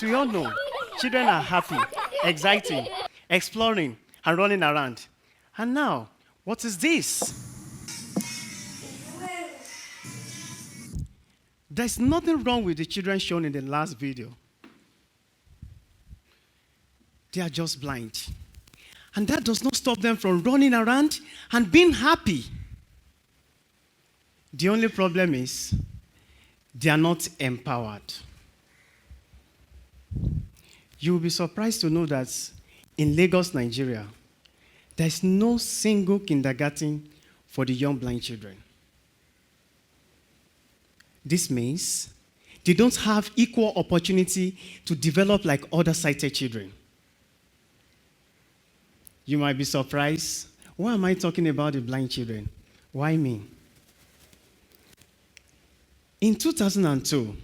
As we all know, children are happy, exciting, exploring, and running around. And now, what is this? There's nothing wrong with the children shown in the last video. They are just blind. And that does not stop them from running around and being happy. The only problem is they are not empowered. You will be surprised to know that in Lagos, Nigeria, there is no single kindergarten for the young blind children. This means they don't have equal opportunity to develop like other sighted children. You might be surprised, why am I talking about the blind children? Why me? In 2002,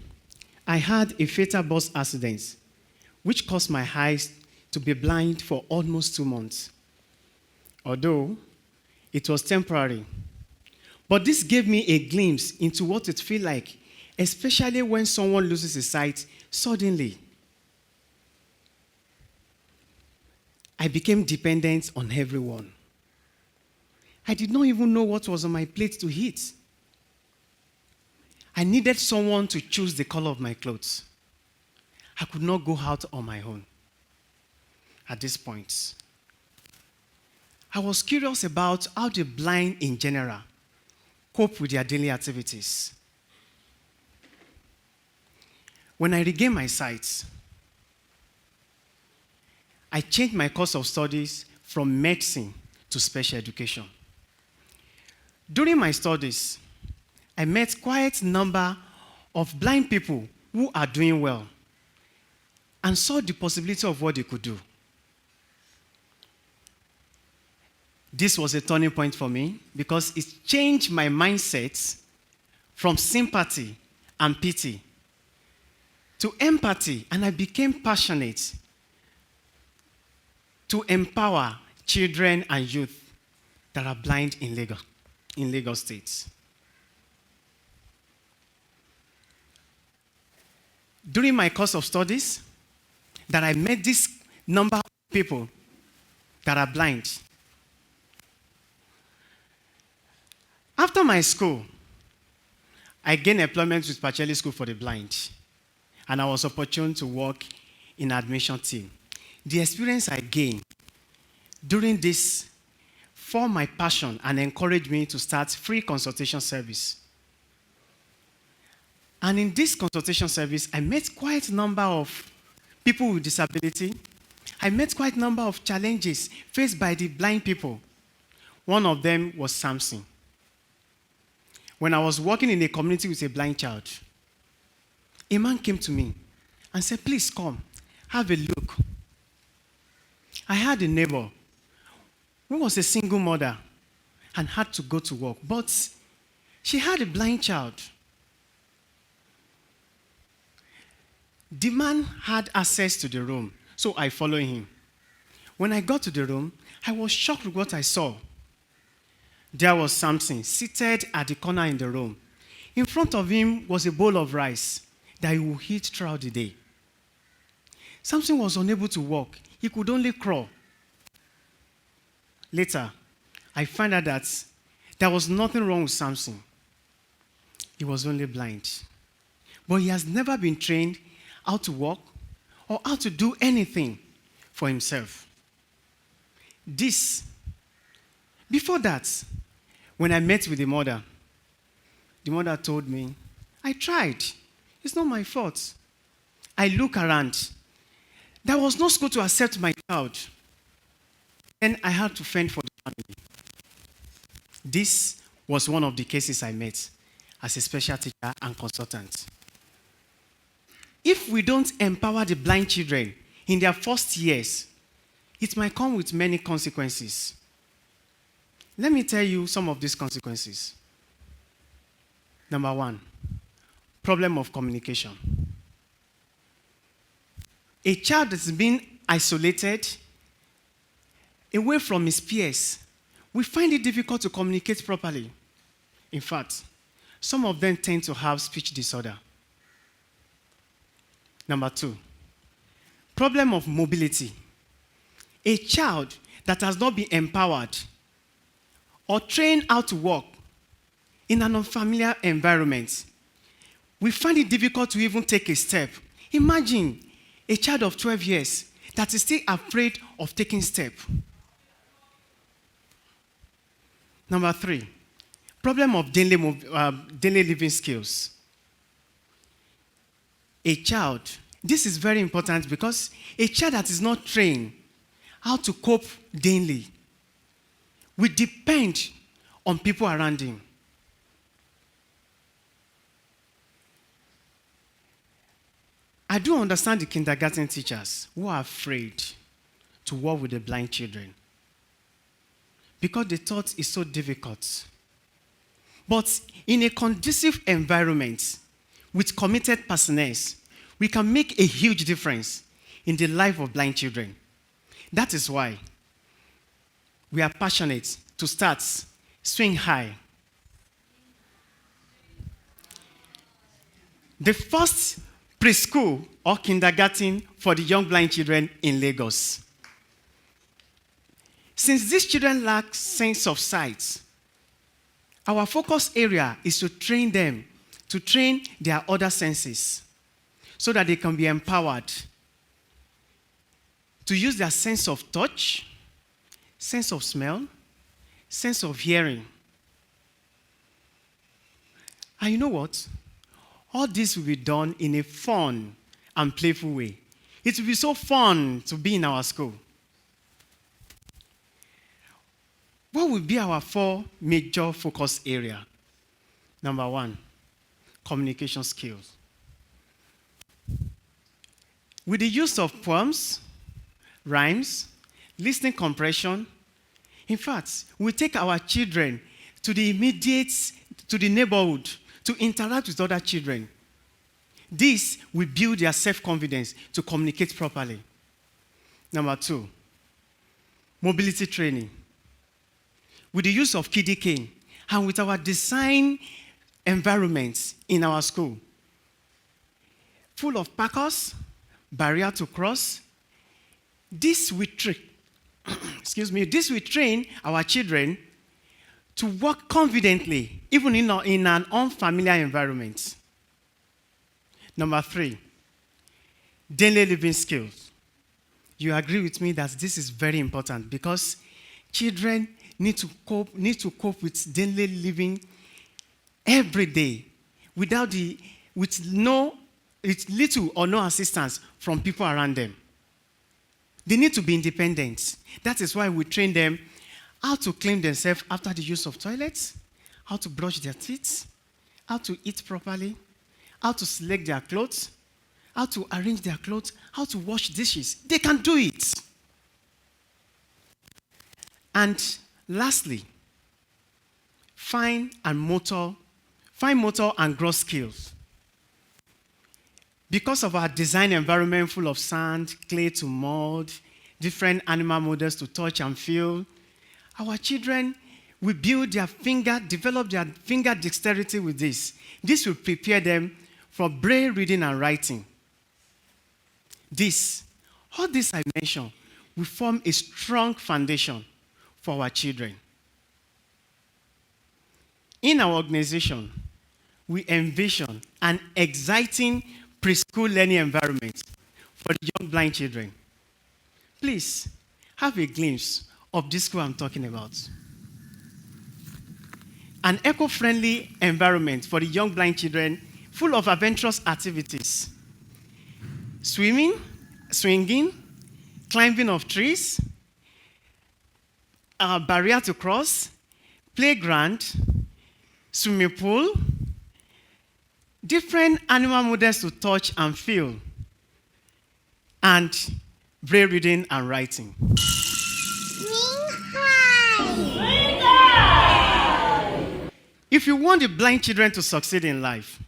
I had a fatal bus accident, which caused my eyes to be blind for almost 2 months. Although it was temporary. But this gave me a glimpse into what it feels like, especially when someone loses his sight suddenly. I became dependent on everyone. I did not even know what was on my plate to eat. I needed someone to choose the color of my clothes. I could not go out on my own at this point. I was curious about how the blind in general cope with their daily activities. When I regained my sight, I changed my course of studies from medicine to special education. During my studies, I met quite a number of blind people who are doing well and saw the possibility of what they could do. This was a turning point for me because it changed my mindset from sympathy and pity to empathy, and I became passionate to empower children and youth that are blind in Lagos State. During my course of studies, that I met this number of people that are blind. After my school, I gained employment with Pacheli School for the Blind, and I was opportune to work in admission team. The experience I gained during this formed my passion and encouraged me to start free consultation service. And in this consultation service, I met quite a number of people with disability. I met quite a number of challenges faced by the blind people. One of them was Samson. When I was working in a community with a blind child, a man came to me and said, "Please come, have a look." I had a neighbor who was a single mother and had to go to work, but she had a blind child. The man had access to the room, so I followed him. When I got to the room, I was shocked with what I saw. There was Samson seated at the corner in the room. In front of him was a bowl of rice that he would eat throughout the day. Samson was unable to walk. He could only crawl. Later, I found out that there was nothing wrong with Samson. He was only blind. But he has never been trained how to walk or how to do anything for himself. Before that, when I met with the mother told me, "I tried. It's not my fault." I look around. There was no school to accept my child. Then I had to fend for the family. This was one of the cases I met as a special teacher and consultant. If we don't empower the blind children in their first years, it might come with many consequences. Let me tell you some of these consequences. Number one, problem of communication. A child that's been isolated, away from his peers, we find it difficult to communicate properly. In fact, some of them tend to have speech disorder. Number two, Problem of mobility. A child that has not been empowered or trained how to walk in an unfamiliar environment, we find it difficult to even take a step. Imagine a child of 12 years that is still afraid of taking step. Number 3, problem of daily living skills. A child, this is very important because a child that is not trained how to cope daily will depend on people around him. I do understand the kindergarten teachers who are afraid to work with the blind children because the thought is so difficult. But in a conducive environment with committed personnel, we can make a huge difference in the life of blind children. That is why we are passionate to start Swing High. The first preschool or kindergarten for the young blind children in Lagos. Since these children lack sense of sight, our focus area is to train them, to train their other senses so that they can be empowered to use their sense of touch, sense of smell, sense of hearing. And you know what? All this will be done in a fun and playful way. It will be so fun to be in our school. What will be our 4 major focus areas? Number 1, communication skills. With the use of poems, rhymes, listening comprehension, in fact, we take our children to the neighborhood to interact with other children. This will build their self-confidence to communicate properly. Number 2, mobility training. With the use of kiddie cane and with our design environments in our school, full of parkers, barrier to cross, this will train our children to walk confidently, even in an unfamiliar environment. Number 3, daily living skills. You agree with me that this is very important because children need to cope with daily living every day with little or no assistance from people around them. They need to be independent. That is why we train them how to clean themselves after the use of toilets, how to brush their teeth, how to eat properly, how to select their clothes, how to arrange their clothes, how to wash dishes. They can do it. And lastly, fine motor and gross skills. Because of our design environment full of sand, clay to mold, different animal models to touch and feel, our children will develop their finger dexterity with this. This will prepare them for Braille reading and writing. All this I mentioned, will form a strong foundation for our children. In our organization, we envision an exciting preschool learning environment for the young blind children. Please, have a glimpse of this school I'm talking about. An eco-friendly environment for the young blind children full of adventurous activities. Swimming, swinging, climbing of trees, barrier to cross, playground, swimming pool, different animal models to touch and feel, and Braille reading and writing. If you want the blind children to succeed in life,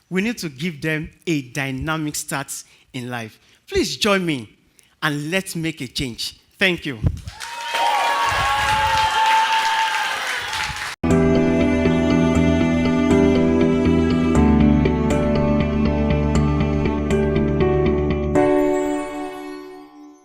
we need to give them a dynamic start in life. Please join me and let's make a change. Thank you.